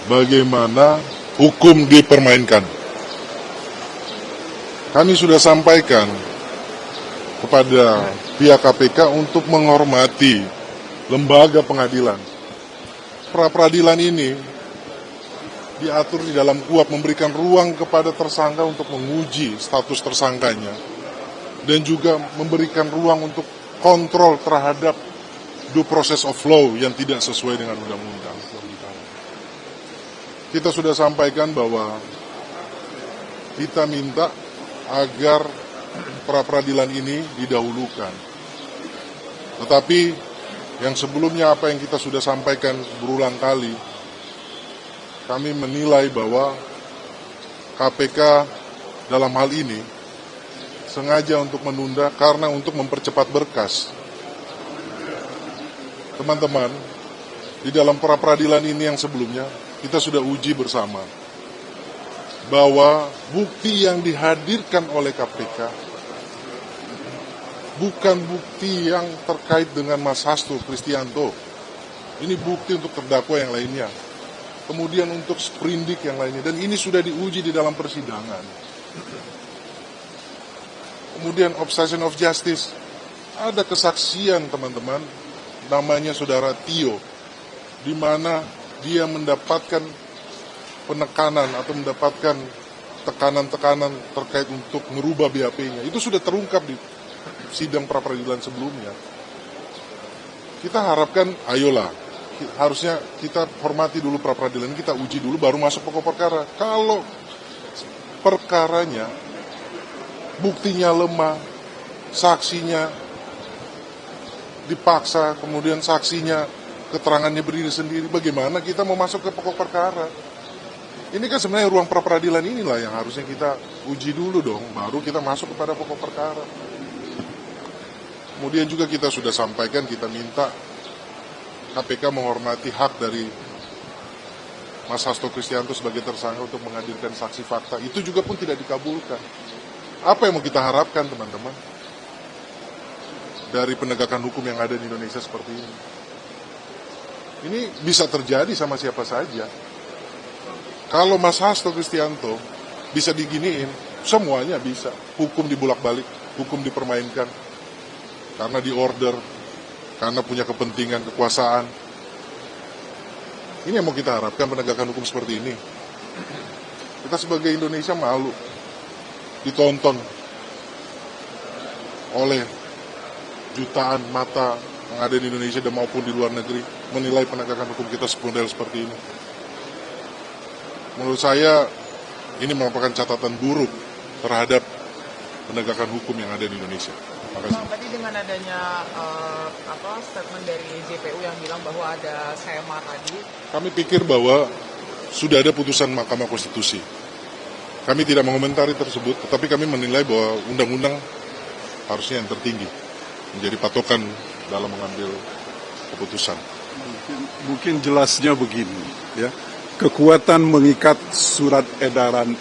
bagaimana hukum dipermainkan. Kami sudah sampaikan kepada pihak KPK untuk menghormati lembaga pengadilan. Pra-peradilan ini diatur di dalam KUHP memberikan ruang kepada tersangka untuk menguji status tersangkanya dan juga memberikan ruang untuk kontrol terhadap due process of law yang tidak sesuai dengan undang-undang. Kita sudah sampaikan bahwa kita minta agar pra-peradilan ini didahulukan. Tetapi yang sebelumnya apa yang kita sudah sampaikan berulang kali, kami menilai bahwa KPK dalam hal ini sengaja untuk menunda karena untuk mempercepat berkas. Teman-teman, di dalam pra-peradilan ini yang sebelumnya, kita sudah uji bersama bahwa bukti yang dihadirkan oleh KPK bukan bukti yang terkait dengan Mas Hasto Kristianto. Ini bukti untuk terdakwa yang lainnya. Kemudian untuk sprindik yang lainnya. Dan ini sudah diuji di dalam persidangan. Kemudian obstruction of justice. Ada kesaksian teman-teman, namanya saudara Tio, di mana dia mendapatkan penekanan atau mendapatkan tekanan-tekanan terkait untuk merubah BAP-nya. Itu sudah terungkap di sidang pra-peradilan sebelumnya. Kita harapkan, ayolah, harusnya kita hormati dulu pra-peradilan, kita uji dulu, baru masuk pokok perkara. Kalau perkaranya, buktinya lemah, saksinya dipaksa, kemudian saksinya keterangannya berdiri sendiri, bagaimana kita mau masuk ke pokok perkara? Ini kan sebenarnya ruang pra-peradilan inilah yang harusnya kita uji dulu dong, baru kita masuk kepada pokok perkara. Kemudian juga kita sudah sampaikan, kita minta KPK menghormati hak dari Mas Hasto Kristianto sebagai tersangka untuk menghadirkan saksi fakta. Itu juga pun tidak dikabulkan. Apa yang mau kita harapkan teman-teman dari penegakan hukum yang ada di Indonesia seperti ini? Ini bisa terjadi sama siapa saja. Kalau Mas Hasto Kristianto bisa diginiin, semuanya bisa. Hukum dibulak-balik, hukum dipermainkan. Karena diorder, karena punya kepentingan, kekuasaan. Ini yang mau kita harapkan penegakan hukum seperti ini. Kita sebagai Indonesia malu ditonton oleh jutaan mata yang ada di Indonesia dan maupun di luar negeri menilai penegakan hukum kita model seperti ini. Menurut saya ini merupakan catatan buruk terhadap penegakan hukum yang ada di Indonesia. Bang, tadi dengan adanya statement dari JPU yang bilang bahwa ada sema tadi, kami pikir bahwa sudah ada putusan Mahkamah Konstitusi. Kami tidak mengomentari tersebut, tetapi kami menilai bahwa undang-undang harusnya yang tertinggi menjadi patokan dalam mengambil keputusan. Mungkin jelasnya begini, ya. Kekuatan mengikat surat edaran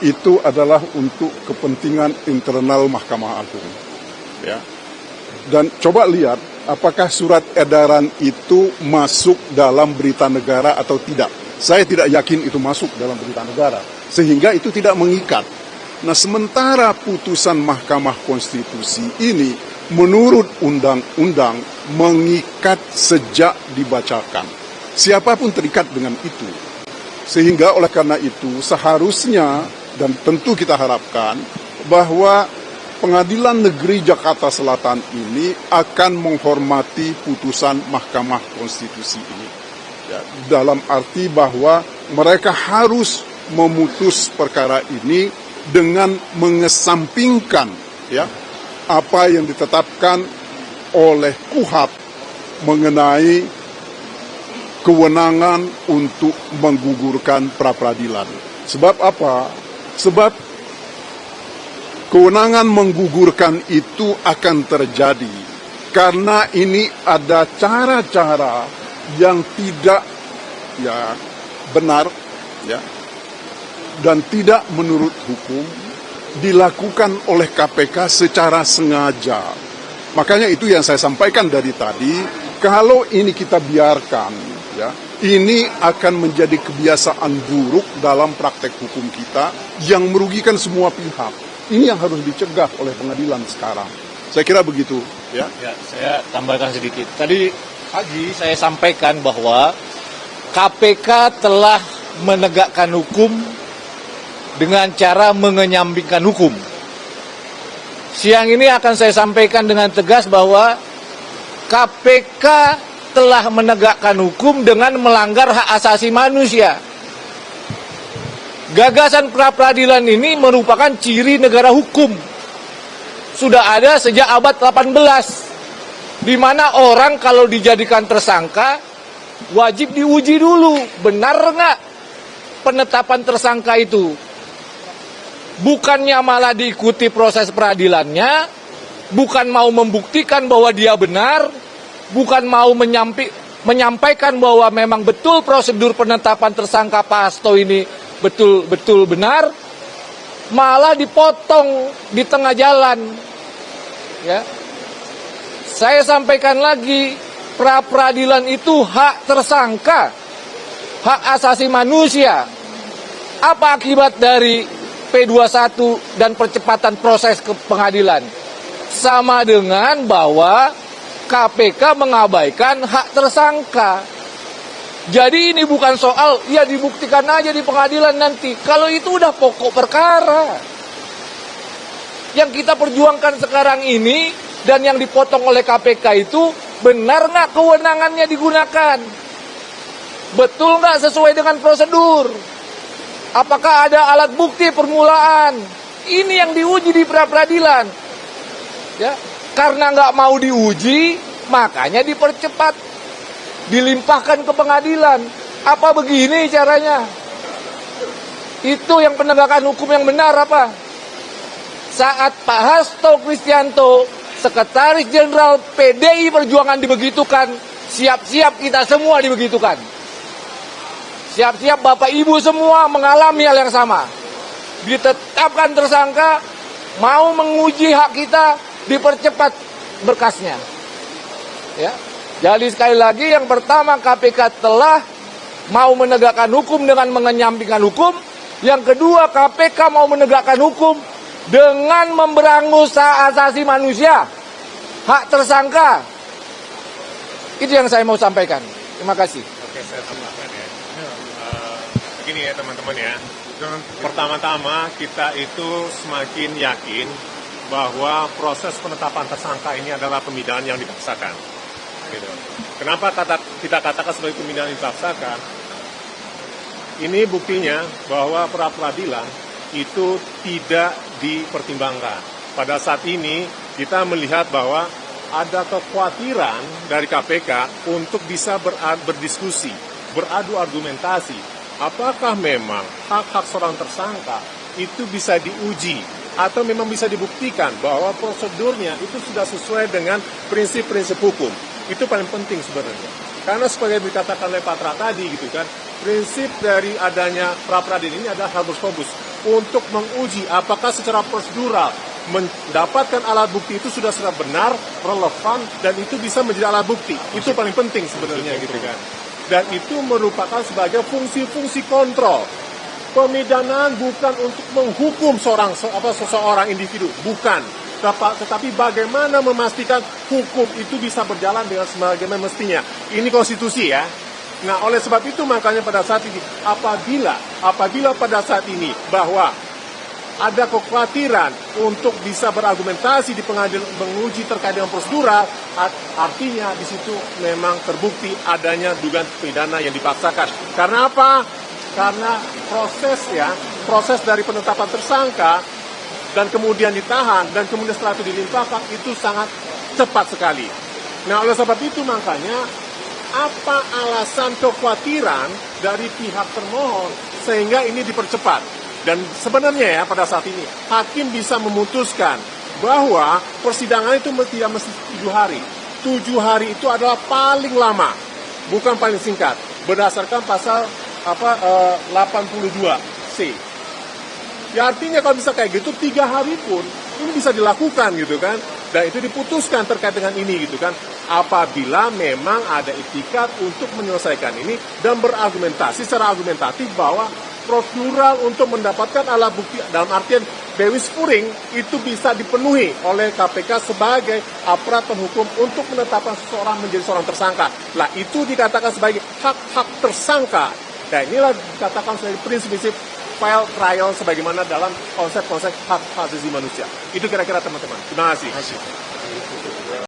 itu adalah untuk kepentingan internal Mahkamah Agung, ya. Dan coba lihat apakah surat edaran itu masuk dalam berita negara atau tidak. Saya tidak yakin itu masuk dalam berita negara, sehingga itu tidak mengikat. Nah, sementara putusan Mahkamah Konstitusi ini menurut undang-undang mengikat sejak dibacakan. Siapapun terikat dengan itu. Sehingga oleh karena itu seharusnya dan tentu kita harapkan bahwa Pengadilan Negeri Jakarta Selatan ini akan menghormati putusan Mahkamah Konstitusi ini. Ya, dalam arti bahwa mereka harus memutus perkara ini dengan mengesampingkan ya apa yang ditetapkan oleh KUHP mengenai kewenangan untuk menggugurkan pra-peradilan. Sebab apa? Sebab kewenangan menggugurkan itu akan terjadi karena ini ada cara-cara yang tidak ya benar ya dan tidak menurut hukum dilakukan oleh KPK secara sengaja. Makanya itu yang saya sampaikan dari tadi, kalau ini kita biarkan ya ini akan menjadi kebiasaan buruk dalam praktek hukum kita yang merugikan semua pihak. Ini yang harus dicegah oleh pengadilan sekarang. Saya kira begitu. Ya, saya tambahkan sedikit. Tadi pagi saya sampaikan bahwa KPK telah menegakkan hukum dengan cara mengenyampingkan hukum. Siang ini akan saya sampaikan dengan tegas bahwa KPK telah menegakkan hukum dengan melanggar hak asasi manusia. Gagasan pra-peradilan ini merupakan ciri negara hukum. Sudah ada sejak abad 18, di mana orang kalau dijadikan tersangka wajib diuji dulu, benar nggak penetapan tersangka itu. Bukannya malah diikuti proses peradilannya, bukan mau membuktikan bahwa dia benar, bukan mau menyampaikan bahwa memang betul prosedur penetapan tersangka Pak Hasto ini betul-betul benar, malah dipotong di tengah jalan. Ya. Saya sampaikan lagi, pra-peradilan itu hak tersangka, hak asasi manusia. Apa akibat dari P21 dan percepatan proses ke pengadilan? Sama dengan bahwa KPK mengabaikan hak tersangka. Jadi ini bukan soal, ya dibuktikan aja di pengadilan nanti. Kalau itu udah pokok perkara. Yang kita perjuangkan sekarang ini dan yang dipotong oleh KPK itu, benar nggak kewenangannya digunakan? Betul nggak sesuai dengan prosedur? Apakah ada alat bukti permulaan? Ini yang diuji di pra-peradilan. Ya, karena nggak mau diuji, makanya dipercepat, dilimpahkan ke pengadilan. Apa begini caranya? Itu yang penegakan hukum yang benar apa? Saat Pak Hasto Kristianto, Sekretaris Jenderal PDI Perjuangan dibegitukan, siap-siap kita semua dibegitukan. Siap-siap Bapak Ibu semua mengalami hal yang sama. Ditetapkan tersangka, mau menguji hak kita, dipercepat berkasnya. Ya. Jadi sekali lagi, yang pertama KPK telah mau menegakkan hukum dengan mengenyampingkan hukum. Yang kedua, KPK mau menegakkan hukum dengan memberangus hak asasi manusia, hak tersangka. Itu yang saya mau sampaikan. Terima kasih. Oke, saya tambahkan ya. Begini ya teman-teman ya. Pertama-tama kita itu semakin yakin bahwa proses penetapan tersangka ini adalah pemidanaan yang dipaksakan. Gitu. Kenapa kita katakan sebagai pemidanaan yang dipaksakan? Ini buktinya bahwa pra-peradilan itu tidak dipertimbangkan. Pada saat ini kita melihat bahwa ada kekhawatiran dari KPK untuk bisa berdiskusi, beradu argumentasi. Apakah memang hak-hak seorang tersangka itu bisa diuji atau memang bisa dibuktikan bahwa prosedurnya itu sudah sesuai dengan prinsip-prinsip hukum. Itu paling penting sebenarnya. Karena sebagai dikatakan oleh Pak Tra tadi gitu kan, prinsip dari adanya pra-peradilan ini adalah habeas untuk menguji apakah secara prosedural mendapatkan alat bukti itu sudah benar, relevan, dan itu bisa menjadi alat bukti. Itu paling penting sebenarnya gitu kan. Dan itu merupakan sebagai fungsi-fungsi kontrol. Pemidanaan bukan untuk menghukum seseorang individu, bukan. Tetapi bagaimana memastikan hukum itu bisa berjalan dengan sebagaimana mestinya. Ini konstitusi ya. Nah, oleh sebab itu makanya pada saat ini, apabila pada saat ini bahwa ada kekhawatiran untuk bisa berargumentasi di pengadilan menguji terkait dengan prosedural, artinya di situ memang terbukti adanya dugaan pidana yang dipaksakan. Karena apa? Karena proses dari penetapan tersangka dan kemudian ditahan dan kemudian setelah itu dilimpahkan itu sangat cepat sekali. Nah, oleh sebab itu makanya apa alasan kekhawatiran dari pihak termohon sehingga ini dipercepat? Dan sebenarnya ya pada saat ini hakim bisa memutuskan bahwa persidangan itu tidak mesti 7 hari. 7 hari itu adalah paling lama, bukan paling singkat. Berdasarkan pasal 82C. Ya artinya kalau bisa kayak gitu 3 hari pun ini bisa dilakukan gitu kan. Dan itu diputuskan terkait dengan ini gitu kan. apabila memang ada itikat untuk menyelesaikan ini dan berargumentasi secara argumentatif bahwa prosedural untuk mendapatkan alat bukti dalam artian Dewi Spuring itu bisa dipenuhi oleh KPK sebagai aparat penhukum untuk menetapkan seseorang menjadi seorang tersangka. Lah itu dikatakan sebagai hak-hak tersangka. Dan inilah dikatakan sebagai prinsip-prinsip fair trial sebagaimana dalam konsep-konsep hak asasi manusia. Itu kira-kira teman-teman. Terima kasih.